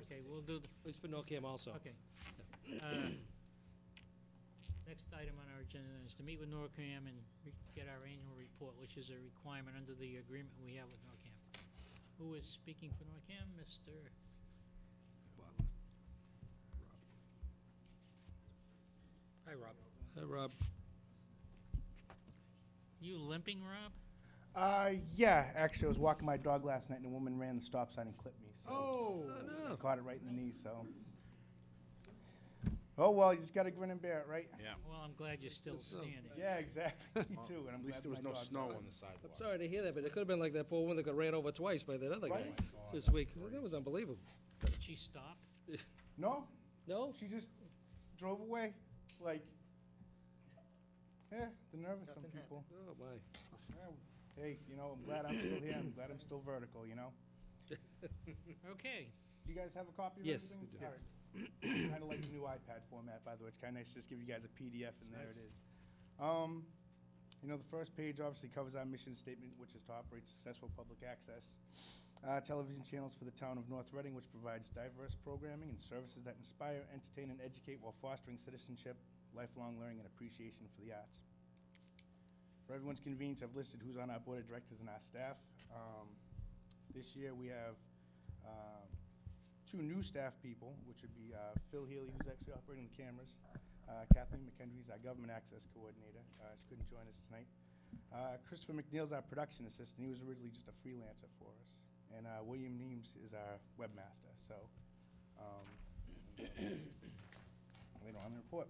Okay, we'll do, It's for NORCAM also. okay. Uh, Next item on our agenda is to meet with NORCAM and get our annual report, which is a requirement under the agreement we have with NORCAM. Who is speaking for NORCAM? Mr. Hi, Rob. Hi, Rob. You limping, Rob? Yeah, actually, I was walking my dog last night and a woman ran the stop sign and clipped me, so. Oh, I no. caught it right in the knee, so. Oh, well, you just gotta grin and bear it, right? Yeah. Well, I'm glad you're still So- standing. Yeah, exactly, me too, and I'm At least glad there was my no dog snow got on it. the sidewalk. I'm sorry to hear that, but it could have been like that poor woman that got ran over twice by that other guy Right? this week. That was unbelievable. Did she stop? No, No? she just drove away, like, yeah, the nerve of some people. Oh, my. Yeah, hey, you know, I'm glad I'm still here, I'm glad I'm still vertical, you know? Okay. Do you guys have a copy of Yes, everything? we do. All right. Kind of like the new iPad format, by the way. It's kind of nice to just give you guys a PDF, and there it nice. is. You know, the first page obviously covers our mission statement, which is to operate successful public access television channels for the town of North Reading, which provides diverse programming and services that inspire, entertain, and educate while fostering citizenship, lifelong learning, and appreciation for the arts. For everyone's convenience, I've listed who's on our board of directors and our staff. This year, we have two new staff people, which would be Phil Healy, who's actually operating the cameras. Kathleen McKendry is our government access coordinator. She couldn't join us tonight. Christopher McNeil's our production assistant. He was originally just a freelancer for us. And William Neems is our webmaster. So, they don't have a report.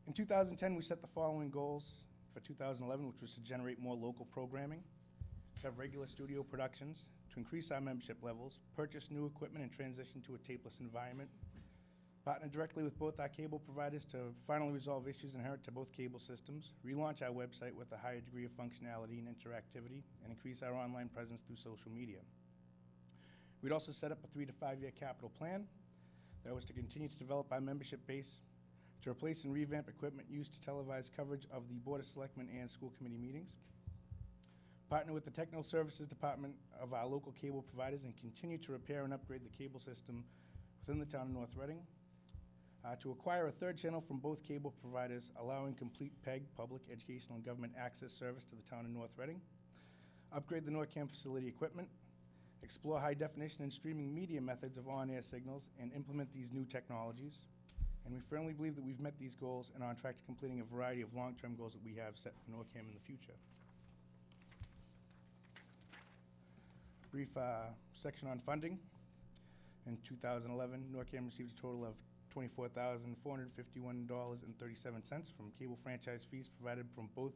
In 2010, we set the following goals for 2011, which was to generate more local programming, to have regular studio productions, to increase our membership levels, purchase new equipment and transition to a tapeless environment, partner directly with both our cable providers to finally resolve issues inherent to both cable systems, relaunch our website with a higher degree of functionality and interactivity, and increase our online presence through social media. We'd also set up a 3 to 5 year capital plan that was to continue to develop our membership base, to replace and revamp equipment used to televise coverage of the Board of Selectmen and school committee meetings, partner with the technical services department of our local cable providers and continue to repair and upgrade the cable system within the town of North Reading, to acquire a third channel from both cable providers, allowing complete PEG, public educational and government access service to the town of North Reading, upgrade the NORCAM facility equipment, explore high definition and streaming media methods of on-air signals, and implement these new technologies. And we firmly believe that we've met these goals and are on track to completing a variety of long-term goals that we have set for NORCAM in the future. Brief section on funding. In 2011, NORCAM received a total of $24,451.37 from cable franchise fees provided from both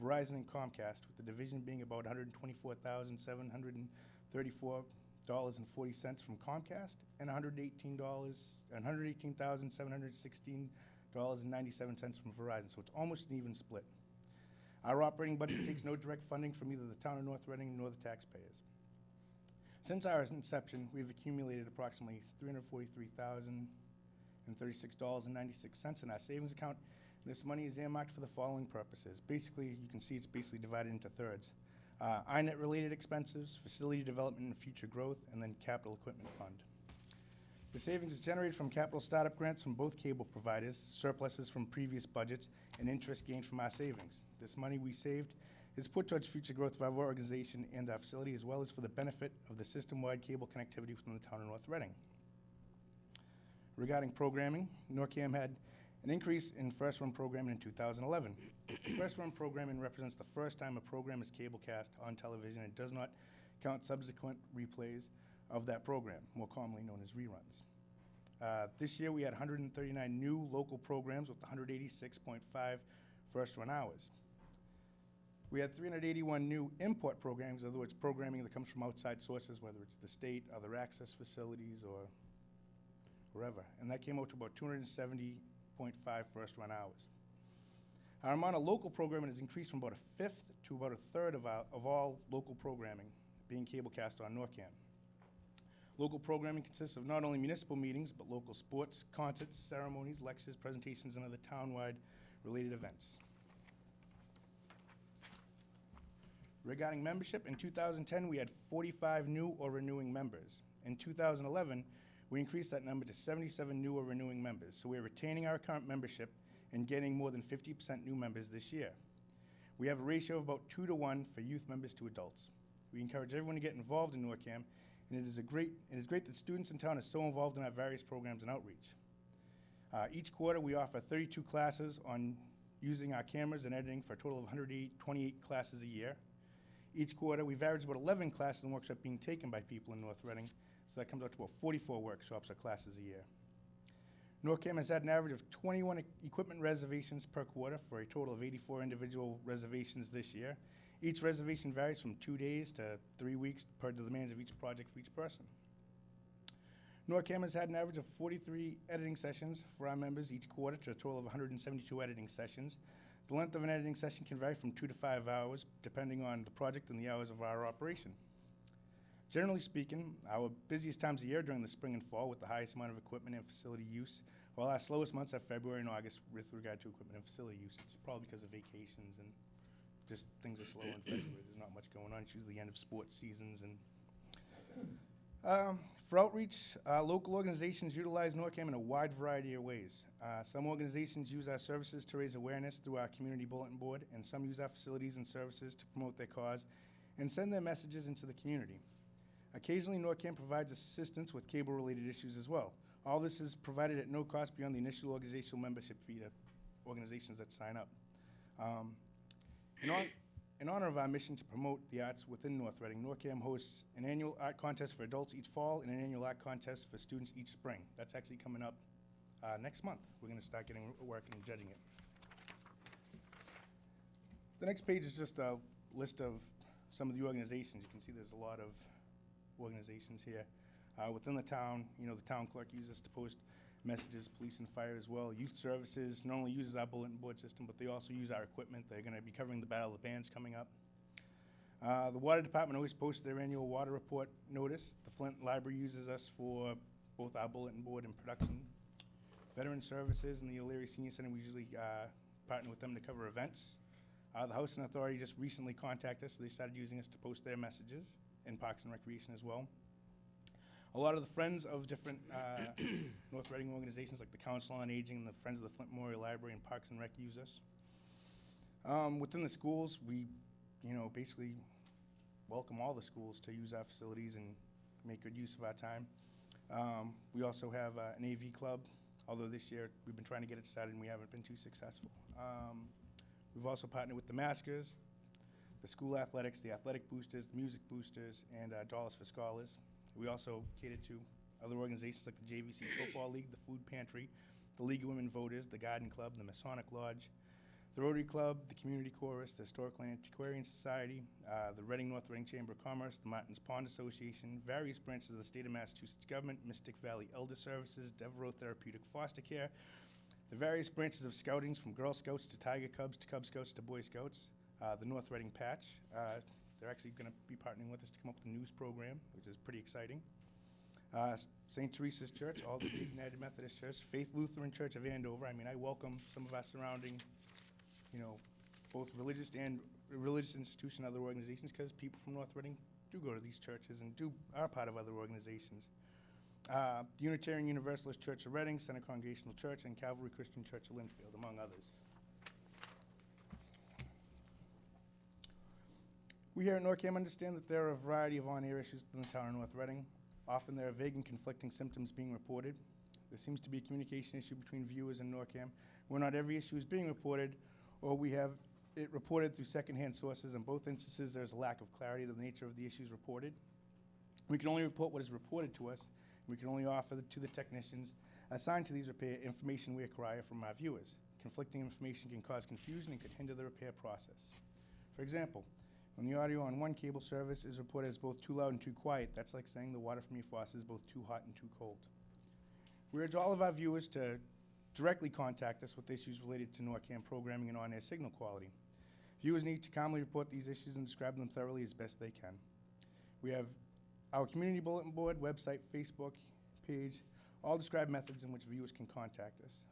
Verizon and Comcast, with the division being about $124,734.40 from Comcast and $118,716.97 from Verizon. So it's almost an even split. Our operating budget takes no direct funding from either the town of North Reading nor the taxpayers. Since our inception, we've accumulated approximately $343,036.96 in our savings account. This money is earmarked for the following purposes. Basically, you can see it's basically divided into thirds. INET-related expenses, facility development and future growth, and then capital equipment fund. The savings is generated from capital startup grants from both cable providers, surpluses from previous budgets, and interest gained from our savings. This money we saved is put towards future growth of our organization and our facility, as well as for the benefit of the system-wide cable connectivity within the town of North Reading. Regarding programming, NORCAM had an increase in first-run programming in 2011. First-run programming represents the first time a program is cablecast on television and does not count subsequent replays of that program, more commonly known as reruns. This year we had 139 new local programs with 186.5 first-run hours. We had 381 new import programs, in other words, programming that comes from outside sources, whether it's the state, other access facilities, or wherever. And that came out to about 270.5 first-run hours. Our amount of local programming has increased from about a fifth to about a third of all local programming being cablecast on NORCAM. Local programming consists of not only municipal meetings, but local sports, concerts, ceremonies, lectures, presentations, and other town-wide related events. Regarding membership, in 2010, we had 45 new or renewing members. In 2011, we increased that number to 77 new or renewing members. So we're retaining our current membership and getting more than 50% new members this year. We have a ratio of about 2 to 1 for youth members to adults. We encourage everyone to get involved in NORCAM, and it is great that students in town are so involved in our various programs and outreach. Each quarter, we offer 32 classes on using our cameras and editing for a total of 128 classes a year. Each quarter, we've averaged about 11 classes and workshops being taken by people in North Reading, so that comes out to about 44 workshops or classes a year. NORCAM has had an average of 21 equipment reservations per quarter for a total of 84 individual reservations this year. Each reservation varies from 2 days to 3 weeks per the demands of each project for each person. NORCAM has had an average of 43 editing sessions for our members each quarter to a total of 172 editing sessions. The length of an editing session can vary from 2 to 5 hours, depending on the project and the hours of our operation. Generally speaking, our busiest times of year during the spring and fall with the highest amount of equipment and facility use, while our slowest months are February and August with regard to equipment and facility usage, probably because of vacations and just things are slow in February. There's not much going on. It's usually the end of sports seasons. And for outreach, local organizations utilize NORCAM in a wide variety of ways. Some organizations use our services to raise awareness through our community bulletin board, and some use our facilities and services to promote their cause and send their messages into the community. Occasionally, NORCAM provides assistance with cable-related issues as well. All this is provided at no cost beyond the initial organizational membership fee to organizations that sign up. In honor of our mission to promote the arts within North Reading, NORCAM hosts an annual art contest for adults each fall and an annual art contest for students each spring. That's actually coming up next month. We're going to start getting working and judging it. The next page is just a list of some of the organizations. You can see there's a lot of organizations here. Within the town, the town clerk uses us to post messages, police and fire as well. Youth Services not only uses our bulletin board system, but they also use our equipment. They're going to be covering the Battle of the Bands coming up. The Water Department always posts their annual water report notice. The Flint Library uses us for both our bulletin board and production. Veteran Services and the O'Leary Senior Center, we usually partner with them to cover events. The Housing Authority just recently contacted us, so they started using us to post their messages, and Parks and Recreation as well. A lot of the friends of different North Reading organizations like the Council on Aging and the Friends of the Flint Memorial Library and Parks and Rec use us. Within the schools, we basically welcome all the schools to use our facilities and make good use of our time. We also have an AV club, although this year we've been trying to get it started and we haven't been too successful. We've also partnered with the Maskers, the school athletics, the athletic boosters, the music boosters, and Dollars for Scholars. We also cater to other organizations like the JVC Football League, the Food Pantry, the League of Women Voters, the Garden Club, the Masonic Lodge, the Rotary Club, the Community Chorus, the Historical and Antiquarian Society, the Reading North Reading Chamber of Commerce, the Martins Pond Association, various branches of the state of Massachusetts government, Mystic Valley Elder Services, Devereaux Therapeutic Foster Care, the various branches of scouting from Girl Scouts to Tiger Cubs to Cub Scouts to Boy Scouts, the North Reading Patch. They're actually going to be partnering with us to come up with a news program, which is pretty exciting. St. Teresa's Church, Aldridge United Methodist Church, Faith Lutheran Church of Andover. I mean, I welcome some of our surrounding, both religious and religious institution, other organizations, because people from North Reading do go to these churches and are part of other organizations. Unitarian Universalist Church of Reading, Center Congregational Church, and Calvary Christian Church of Linfield, among others. We here at NORCAM understand that there are a variety of on-air issues in the town of North Reading. Often there are vague and conflicting symptoms being reported. There seems to be a communication issue between viewers and NORCAM, where not every issue is being reported, or we have it reported through secondhand sources. In both instances, there's a lack of clarity to the nature of the issues reported. We can only report what is reported to us. We can only offer to the technicians assigned to these repair information we acquire from our viewers. Conflicting information can cause confusion and could hinder the repair process. For example, when the audio on one cable service is reported as both too loud and too quiet, that's like saying the water from your faucet is both too hot and too cold. We urge all of our viewers to directly contact us with issues related to NORCAM programming and on-air signal quality. Viewers need to calmly report these issues and describe them thoroughly as best they can. We have our community bulletin board, website, Facebook page, all describe methods in which viewers can contact us.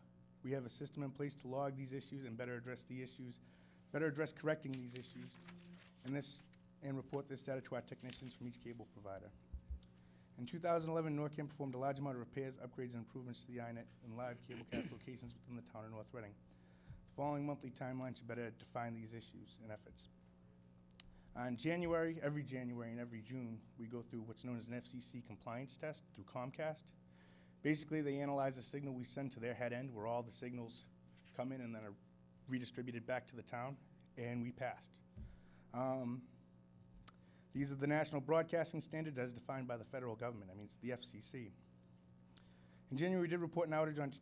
We have a system in place to log these issues and better address correcting these issues, and report this data to our technicians from each cable provider. In 2011, NORCAM performed a large amount of repairs, upgrades, and improvements to the INET and live cablecast locations within the town of North Reading. The following monthly timeline should better define these issues and efforts. In January, every January and every June, we go through what's known as an FCC compliance test through Comcast. Basically, they analyze the signal we send to their head end, where all the signals come in and then are redistributed back to the town, and we passed. These are the national broadcasting standards as defined by the federal government. I mean, it's the FCC. In January, we did report an outage on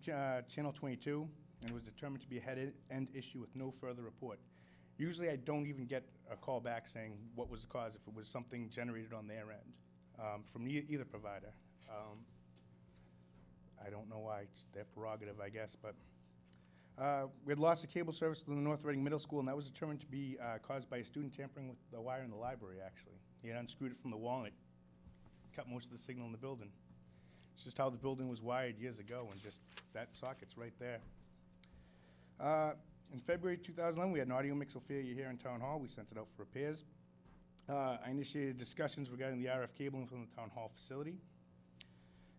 Channel 22, and it was determined to be a head-end issue with no further report. Usually, I don't even get a call back saying what was the cause if it was something generated on their end from either provider. I don't know why. It's their prerogative, I guess, but we had lost the cable service to the North Reading Middle School, and that was determined to be caused by a student tampering with the wire in the library, actually. He had unscrewed it from the wall, and it cut most of the signal in the building. It's just how the building was wired years ago, and just that socket's right there. In February 2011, we had an audio mixer failure here in Town Hall. We sent it out for repairs. I initiated discussions regarding the RF cabling from the Town Hall facility.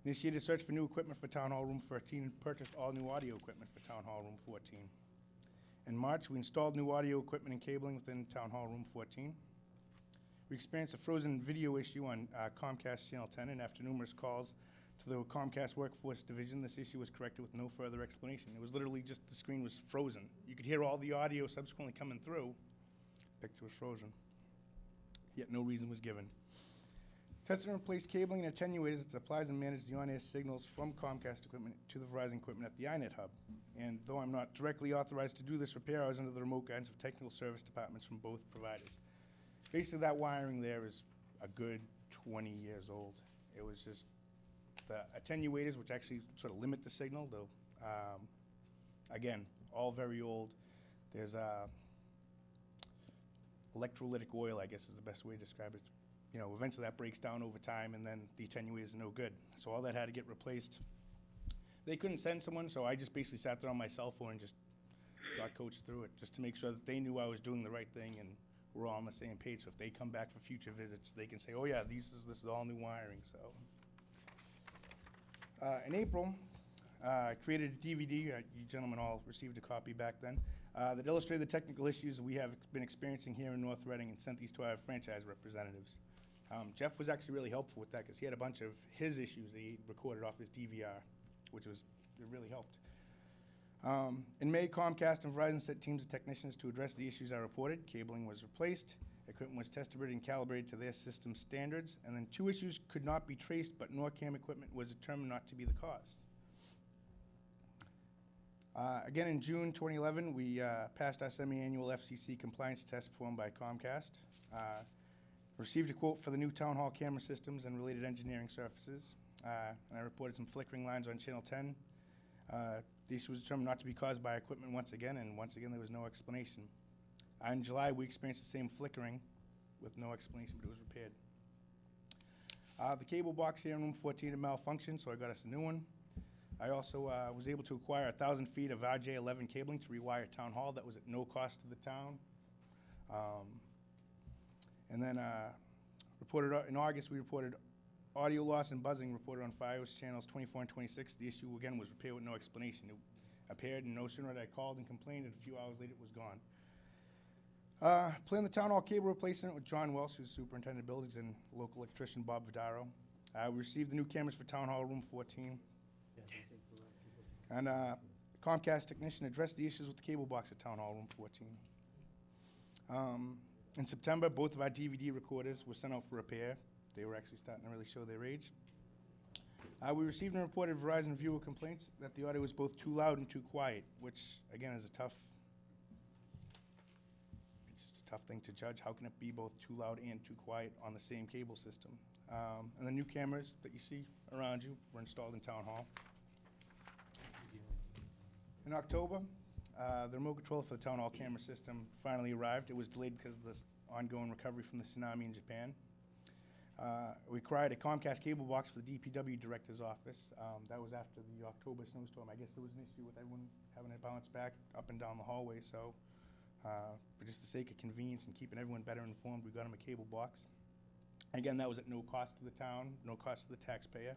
Initiated a search for new equipment for Town Hall Room 14 and purchased all new audio equipment for Town Hall Room 14. In March, we installed new audio equipment and cabling within Town Hall Room 14. We experienced a frozen video issue on Comcast Channel 10, and after numerous calls to the Comcast Workforce Division, this issue was corrected with no further explanation. It was literally just the screen was frozen. You could hear all the audio subsequently coming through. The picture was frozen, yet no reason was given. Tested and replaced cabling and attenuators that supplies and manages the on-air signals from Comcast equipment to the Verizon equipment at the INET hub. And though I'm not directly authorized to do this repair, I was under the remote guidance of technical service departments from both providers. Basically, that wiring there is a good 20 years old. It was just the attenuators, which actually sort of limit the signal, though, again, all very old. There's electrolytic oil, I guess is the best way to describe it. You know, eventually that breaks down over time, and then the attenuators are no good. So all that had to get replaced. They couldn't send someone, so I just basically sat there on my cell phone and just got coached through it, just to make sure that they knew I was doing the right thing and we're all on the same page. So if they come back for future visits, they can say, oh yeah, this is all new wiring. So in April, I created a DVD. You gentlemen all received a copy back then. That illustrated the technical issues that we have been experiencing here in North Reading, and sent these to our franchise representatives. Jeff was actually really helpful with that because he had a bunch of his issues that he recorded off his DVR, it really helped. In May, Comcast and Verizon sent teams of technicians to address the issues I reported. Cabling was replaced, equipment was tested and calibrated to their system standards, and then 2 issues could not be traced, but NORCAM equipment was determined not to be the cause. Again, in June 2011, we passed our semi-annual FCC compliance test performed by Comcast. Received a quote for the new town hall camera systems and related engineering services. And I reported some flickering lines on Channel 10. The issue was determined not to be caused by equipment once again, and once again there was no explanation. In July, we experienced the same flickering with no explanation, but it was repaired. The cable box here in room 14 had malfunctioned, so I got us a new one. I also was able to acquire 1,000 feet of RJ11 cabling to rewire Town Hall. That was at no cost to the town. And then reported in August, we reported audio loss and buzzing reported on FiOS channels 24 and 26. The issue, again, was repaired with no explanation. It appeared, and no sooner had I called and complained, and a few hours later it was gone. Planned the Town Hall cable replacement with John Welsh, who's superintendent of buildings, and local electrician Bob Vidaro. We received the new cameras for Town Hall Room 14. And Comcast technician addressed the issues with the cable box at Town Hall Room 14. In September, both of our DVD recorders were sent out for repair. They were actually starting to really show their age. We received and reported Verizon viewer complaints that the audio was both too loud and too quiet, which, again, is it's just a tough thing to judge. How can it be both too loud and too quiet on the same cable system? And the new cameras that you see around you were installed in Town Hall. In October, the remote control for the Town Hall camera system finally arrived. It was delayed because of the ongoing recovery from the tsunami in Japan. We acquired a Comcast cable box for the DPW director's office. That was after the October snowstorm. I guess there was an issue with everyone having it bounce back up and down the hallway, so for just the sake of convenience and keeping everyone better informed, we got him a cable box. Again, that was at no cost to the town, no cost to the taxpayer.